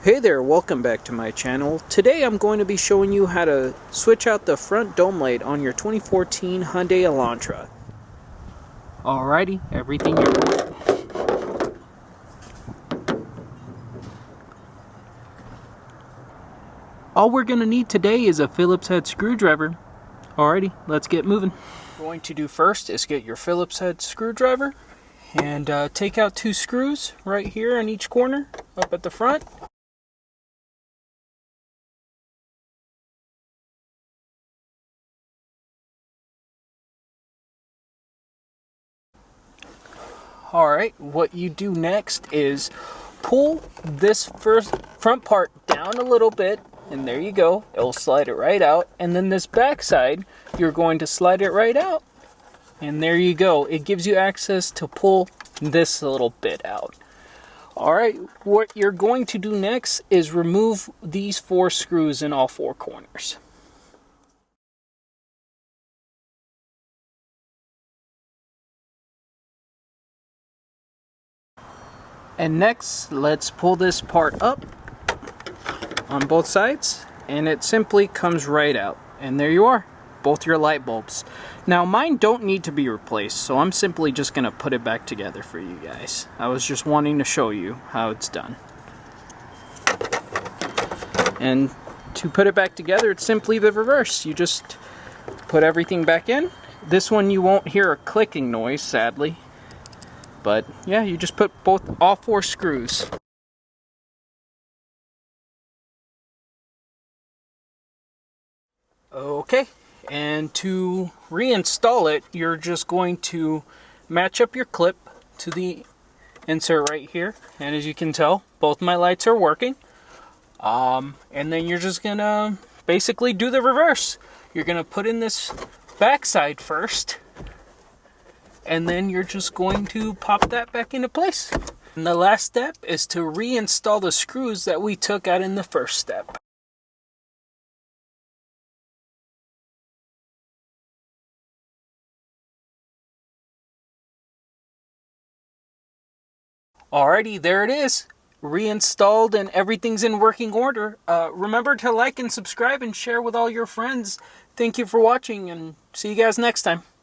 Hey there, welcome back to my channel. Today I'm going to be showing you how to switch out the front dome light on your 2014 Hyundai Elantra. Alrighty, everything you're... All we're going to need today is a Phillips head screwdriver. Alrighty, let's get moving. What you're going to do first is get your Phillips head screwdriver and take out two screws right here in each corner up at the front. Alright, what you do next is pull this front part down a little bit, and there you go, it'll slide it right out. And then this back side, you're going to slide it right out. And there you go, it gives you access to pull this little bit out. Alright, what you're going to do next is remove these 4 screws in all 4 corners. And next, let's pull this part up on both sides, and it simply comes right out. And there you are, both your light bulbs. Now mine don't need to be replaced, so I'm simply just gonna put it back together for you guys. I was just wanting to show you how it's done. And to put it back together, it's simply the reverse. You just put everything back in. This one you won't hear a clicking noise, sadly. But yeah, you just put all 4 screws. Okay, and to reinstall it, you're just going to match up your clip to the insert right here. And as you can tell, both my lights are working. And then you're just gonna basically do the reverse. You're gonna put in this backside first, and then you're just going to pop that back into place. And the last step is to reinstall the screws that we took out in the first step. Alrighty, there it is. Reinstalled and everything's in working order. Remember to like and subscribe and share with all your friends. Thank you for watching, and see you guys next time.